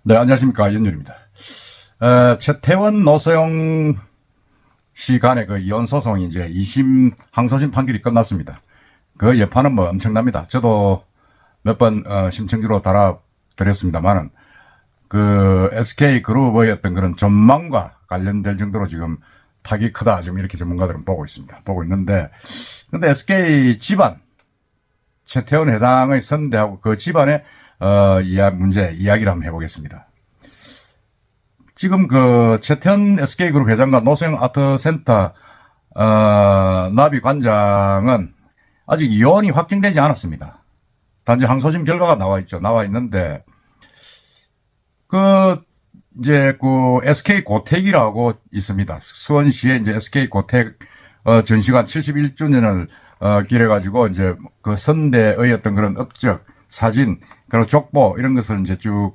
네, 안녕하십니까. 연율입니다. 최태원 노소영 씨 간의 그 이혼 소송이 이제 2심 항소심 판결이 끝났습니다. 그 여파는 뭐 엄청납니다. 저도 몇 번 심층지로 달아드렸습니다만은 그 SK 그룹의 어떤 그런 전망과 관련될 정도로 지금 타격이 크다. 지금 이렇게 전문가들은 보고 있습니다. 보고 있는데, 근데 SK 집안, 최태원 회장의 선대하고 그 집안의 이야기를 한번 해보겠습니다. 지금 그 최태원 SK그룹 회장과 노소영 아트센터 나비 관장은 아직 이혼이 확정되지 않았습니다. 단지 항소심 결과가 나와 있죠. 나와 있는데 이제 SK 고택이라고 있습니다. 수원시에 이제 SK 고택 전시관 71주년을 기해가지고 이제 그 선대의 어떤 그런 업적, 사진, 그리고 족보 이런 것을 이제 쭉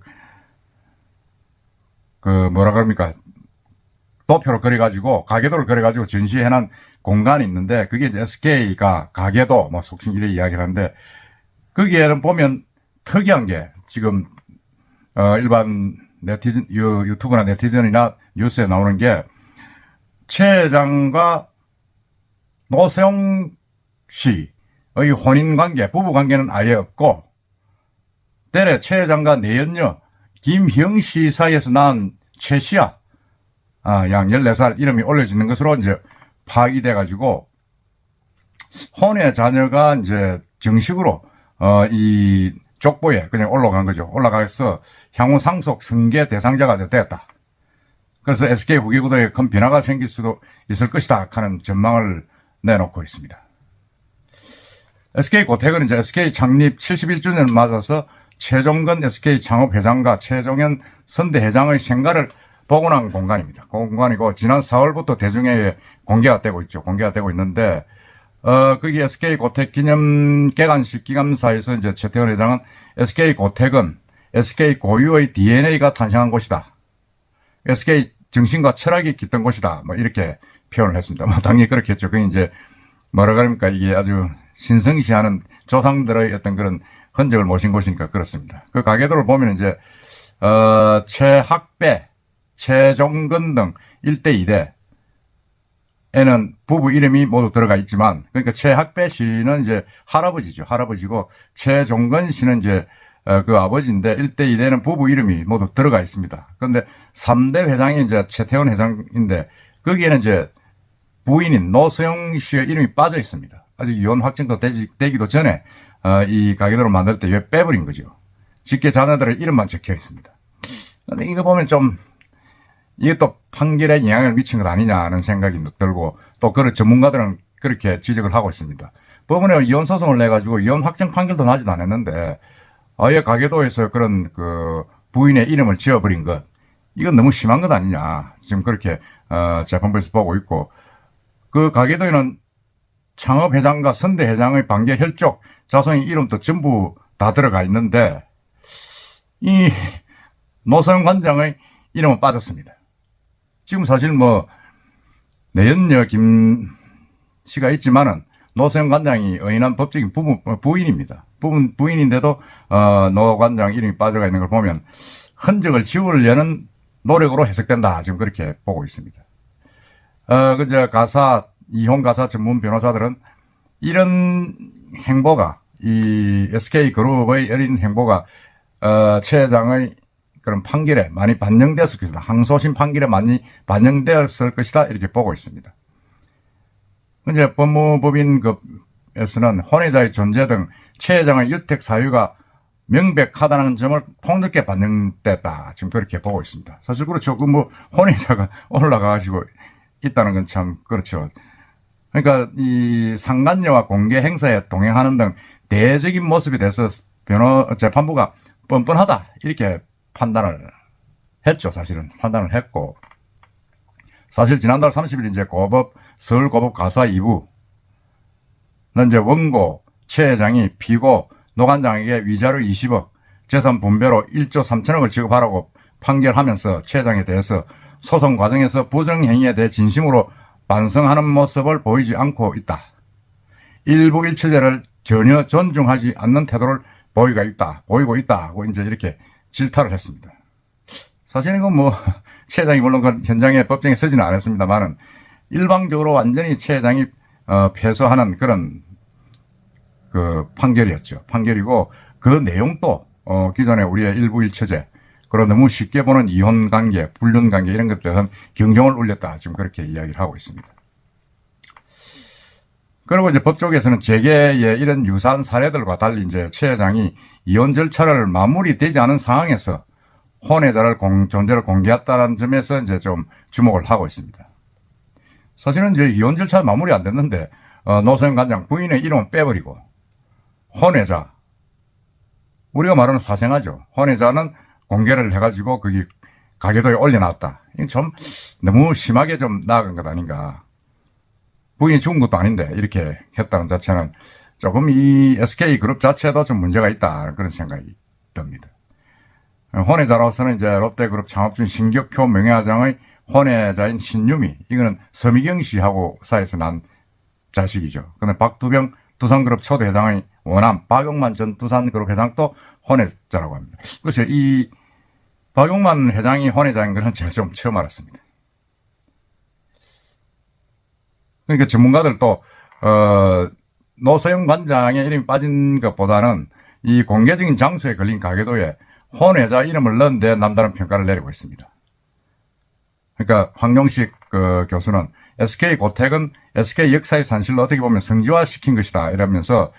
도표로 그려가지고 가계도를 그려가지고 전시해놓은 공간이 있는데, 그게 이제 SK가 가계도 뭐 속칭 이래 이야기를 하는데, 거기에는 보면 특이한 게 지금 일반 네티즌 유튜브나 네티즌이나 뉴스에 나오는 게, 최 회장과 노소영 씨의 혼인관계, 부부관계는 아예 없고, 때려 최 회장과 내연녀 김형 씨 사이에서 낳은 최 씨야, 양 14살 이름이 올려지는 것으로 이제 파악이 돼가지고, 혼의 자녀가 이제 정식으로, 이 족보에 그냥 올라간 거죠. 올라가서 향후 상속 승계 대상자가 됐다. 그래서 SK 후계구도에 큰 변화가 생길 수도 있을 것이다 하는 전망을 내놓고 있습니다. SK 고택은 이제 SK 창립 71주년을 맞아서 최종근 SK 창업회장과 최종현 선대회장의 생가를 복원한 공간입니다. 공간이고, 지난 4월부터 대중에 공개가 되고 있죠. 공개가 되고 있는데, 거기 SK 고택 기념 개관식 기념사에서 이제 최태원 회장은 SK 고택은 SK 고유의 DNA가 탄생한 곳이다. SK 정신과 철학이 깃든 곳이다. 뭐 이렇게 표현을 했습니다. 뭐 당연히 그렇겠죠. 그게 이제 뭐라 그럽니까? 이게 아주 신성시하는 조상들의 어떤 그런 흔적을 모신 곳이니까 그렇습니다. 그 가계도를 보면 이제 최학배, 최종근 등 1대 2대에는 부부 이름이 모두 들어가 있지만, 그러니까 최학배 씨는 이제 할아버지죠. 할아버지고, 최종근 씨는 이제 그 아버지인데 1대 2대는 부부 이름이 모두 들어가 있습니다. 그런데 3대 회장이 이제 최태원 회장인데, 거기에는 이제 부인인 노소영 씨의 이름이 빠져 있습니다. 아직 이혼 확정도 되기도 전에 이 가계도를 만들 때 왜 빼버린 거죠. 직계 자녀들의 이름만 적혀 있습니다. 근데 이거 보면 좀, 이것도 판결에 영향을 미친 것 아니냐는 생각이 들고, 또 그런 전문가들은 그렇게 지적을 하고 있습니다. 법원에 이혼 소송을 내가지고 이혼 확정 판결도 나지도 않았는데, 아예 가계도에서 그런 부인의 이름을 지어버린 것, 이건 너무 심한 것 아니냐. 지금 그렇게 재판부에서 보고 있고, 그 가계도에는 창업회장과 선대회장의 반계 혈족, 자손의 이름도 전부 다 들어가 있는데, 이 노소영 관장의 이름은 빠졌습니다. 지금 사실 뭐 내연녀 김 씨가 있지만은 노소영 관장이 의인한 법적인 부인입니다. 부인인데도 노 관장 이름이 빠져가 있는 걸 보면 흔적을 지우려는 노력으로 해석된다. 지금 그렇게 보고 있습니다. 이혼 가사 전문 변호사들은 이런 행보가, 이 SK그룹의 이런 행보가, 최 회장의 그런 판결에 많이 반영되었을 것이다. 항소심 판결에 많이 반영되었을 것이다. 이렇게 보고 있습니다. 이제 법무법인에서는 혼외자의 존재 등 최 회장의 유택 사유가 명백하다는 점을 폭넓게 반영됐다. 지금 그렇게 보고 있습니다. 사실 그렇죠. 혼외자가 올라가가지고 있다는 건 참 그렇죠. 그러니까 이 상간녀와 공개 행사에 동행하는 등 대외적인 모습에 대해서 재판부가 뻔뻔하다. 이렇게 판단을 했죠. 사실은 판단을 했고, 사실 지난달 30일 이제 서울고법 가사 2부는 이제 원고 최 회장이 피고 노 관장에게 위자료 20억, 재산 분배로 1조 3천억을 지급하라고 판결하면서 최 회장에 대해서 소송 과정에서 부정행위에 대해 진심으로 반성하는 모습을 보이지 않고 있다. 일부 일처제를 전혀 존중하지 않는 태도를 보이고 있다 하고 이제 이렇게 질타를 했습니다. 사실 이건 뭐, 최 회장이 물론 그 현장에 법정에 서지는 않았습니다만은, 일방적으로 완전히 최 회장이, 패소하는 그런, 그 판결이었죠. 판결이고, 그 내용도, 기존에 우리의 일부 일처제, 그리고 너무 쉽게 보는 이혼 관계, 불륜 관계 이런 것들은 경종을 울렸다. 지금 그렇게 이야기를 하고 있습니다. 그리고 이제 법조계에서는 재계의 이런 유사한 사례들과 달리 이제 최 회장이 이혼 절차를 마무리되지 않은 상황에서 혼외자를 존재를 공개했다는 점에서 이제 좀 주목을 하고 있습니다. 사실은 이제 이혼 절차 마무리 안 됐는데, 노소영 관장 부인의 이름은 빼버리고, 혼외자, 우리가 말하는 사생아죠. 혼외자는 공개를 해가지고 거기 가계도에 올려놨다. 이건 좀 너무 심하게 좀 나아간 것 아닌가. 부인이 죽은 것도 아닌데 이렇게 했다는 자체는 조금 이 SK그룹 자체도 좀 문제가 있다. 그런 생각이 듭니다. 혼외자로서는 이제 롯데그룹 창업 중 신격효 명예회장의 혼외자인 신유미, 이거는 서미경 씨하고 사이에서 난 자식이죠. 근데 박두병 두산그룹 초대 회장의 원암 박용만 전 두산그룹 회장도 혼외자라고 합니다. 그렇죠. 이 박용만 회장이 혼외자인 것은 제가 좀 처음 알았습니다. 그러니까 전문가들도 노소영 관장의 이름이 빠진 것보다는 이 공개적인 장소에 걸린 가계도에 혼외자 이름을 넣은 데 남다른 평가를 내리고 있습니다. 그러니까 황용식 교수는 SK 고택은 SK 역사의 산실로 어떻게 보면 성지화시킨 것이다 이러면서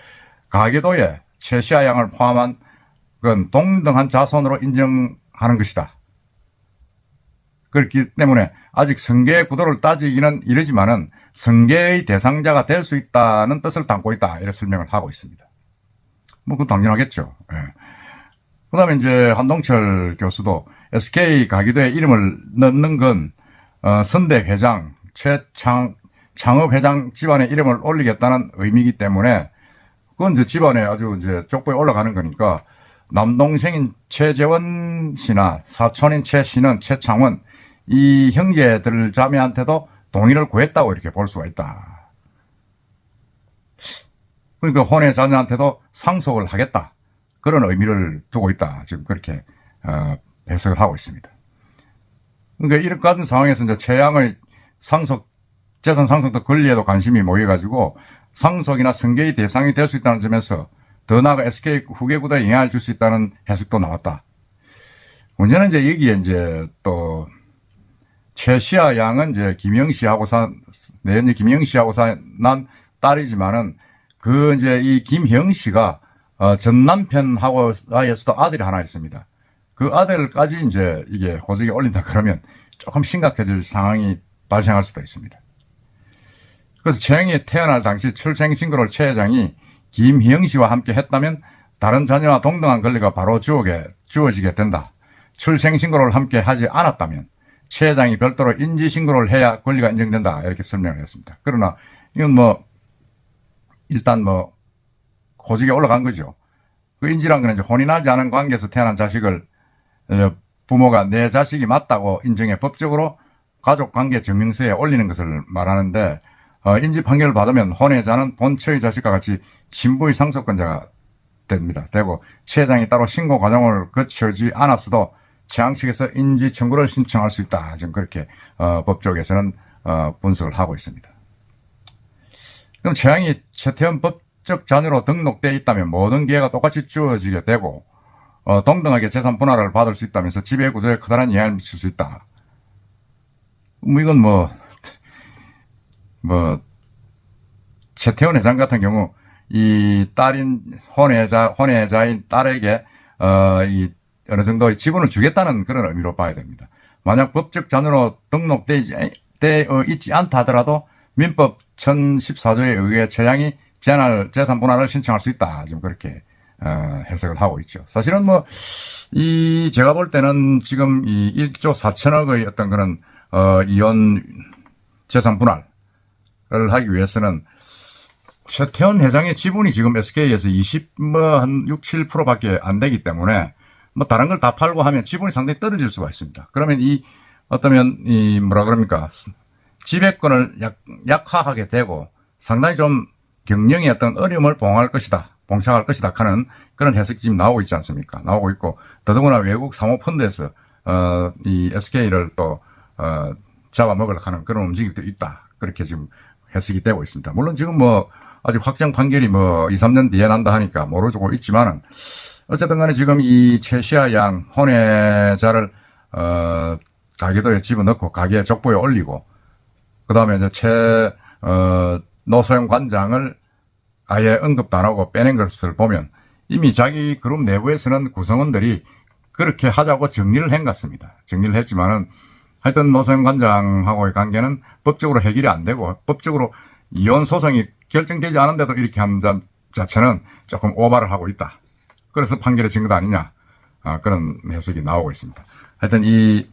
가계도에 최시아 양을 포함한 그건 동등한 자손으로 인정하는 것이다. 그렇기 때문에 아직 성계의 구도를 따지기는 이르지만은 성계의 대상자가 될 수 있다는 뜻을 담고 있다. 이렇게 설명을 하고 있습니다. 뭐, 그건 당연하겠죠. 예. 그 다음에 이제 한동철 교수도 SK 가계도에 이름을 넣는 건, 선대 회장, 창업 회장 집안의 이름을 올리겠다는 의미이기 때문에 그건 이제 집안에 아주 이제 족보에 올라가는 거니까 남동생인 최재원 씨나 사촌인 최신은, 최창원, 이 형제들 자매한테도 동의를 구했다고 이렇게 볼 수가 있다. 그러니까 혼외 자녀한테도 상속을 하겠다. 그런 의미를 두고 있다. 지금 그렇게 해석을 하고 있습니다. 그러니까 이런 같은 상황에서 이제 최양의 재산 상속도 권리에도 관심이 모여가지고 상속이나 승계의 대상이 될 수 있다는 점에서 더 나아가 SK 후계 구도에 영향을 줄 수 있다는 해석도 나왔다. 문제는 이제 여기에 이제 또 최시아 양은 이제 내연녀 김영 씨하고 난 딸이지만은 이제 이 김형 씨가 전 남편하고 사이에서도 아들이 하나 있습니다. 그 아들까지 이제 이게 호적에 올린다 그러면 조금 심각해질 상황이 발생할 수도 있습니다. 그래서 최영이 태어날 당시 출생신고를 최 회장이 김희영 씨와 함께 했다면 다른 자녀와 동등한 권리가 바로 주어지게 된다. 출생신고를 함께 하지 않았다면 최 회장이 별도로 인지신고를 해야 권리가 인정된다. 이렇게 설명을 했습니다. 그러나 이건 일단 호적에 올라간 거죠. 그 인지란 거는 이제 혼인하지 않은 관계에서 태어난 자식을 부모가 내 자식이 맞다고 인정해 법적으로 가족관계 증명서에 올리는 것을 말하는데 인지 판결을 받으면 혼외자는 본처의 자식과 같이 신부의 상속권자가 됩니다. 되고 최 회장이 따로 신고 과정을 거치지 않았어도 최양 측에서 인지 청구를 신청할 수 있다. 지금 그렇게 법조계에서는 분석을 하고 있습니다. 그럼 최양이 최태원 법적 자녀로 등록되어 있다면 모든 기회가 똑같이 주어지게 되고 동등하게 재산 분할을 받을 수 있다면서 지배 구조에 커다란 영향을 미칠 수 있다. 이건 최태원 회장 같은 경우 이 딸인 혼외자인 딸에게 어느 정도의 지분을 주겠다는 그런 의미로 봐야 됩니다. 만약 법적 자녀로 등록되어 있지 않다 하더라도 민법 1014조에 의해 최양이 재산 분할을 신청할 수 있다. 지금 그렇게 해석을 하고 있죠. 사실은 제가 볼 때는 지금 이 1조 4천억의 어떤 그런 이혼 재산 분할을 하기 위해서는 최태원 회장의 지분이 지금 SK에서 한 6, 7%밖에 안 되기 때문에 다른 걸 다 팔고 하면 지분이 상당히 떨어질 수가 있습니다. 그러면 지배권을 약화하게 되고 상당히 좀 경영의 어떤 어려움을 봉착할 것이다 하는 그런 해석이 지금 나오고 있지 않습니까? 나오고 있고, 더더구나 외국 사모펀드에서 이 SK를 또, 잡아먹으려고 하는 그런 움직임도 있다. 그렇게 지금 해석이 되고 있습니다. 물론 지금 뭐, 아직 확정 판결이 뭐, 2, 3년 뒤에 난다 하니까 모르고 있지만은, 어쨌든 간에 지금 이 최시아 양 혼외자를, 가계도에 집어넣고 가계 족보에 올리고, 그 다음에 이제 노소영 관장을 아예 언급도 안 하고 빼낸 것을 보면 이미 자기 그룹 내부에서는 구성원들이 그렇게 하자고 정리를 한 것 같습니다. 정리를 했지만은 하여튼 노소영 관장하고의 관계는 법적으로 해결이 안 되고 법적으로 이혼 소송이 결정되지 않은데도 이렇게 한 자체는 조금 오바를 하고 있다. 그래서 판결에 진 것 아니냐. 그런 해석이 나오고 있습니다. 하여튼 이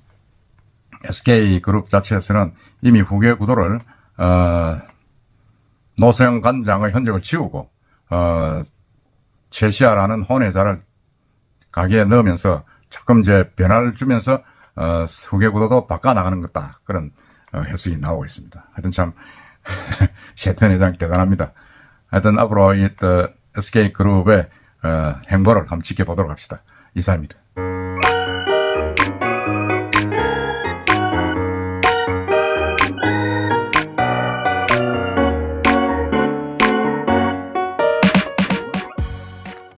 SK그룹 자체에서는 이미 후계 구도를 노소영 관장의 흔적을 지우고 최시아라는 혼외자를 가게에 넣으면서 조금 이제 변화를 주면서 후계 구도도 바꿔나가는 것다. 그런 해석이 나오고 있습니다. 하여튼 참 최태원 회장 대단합니다. 하여튼 앞으로 이 SK그룹의 행보를 한번 지켜보도록 합시다. 이상입니다.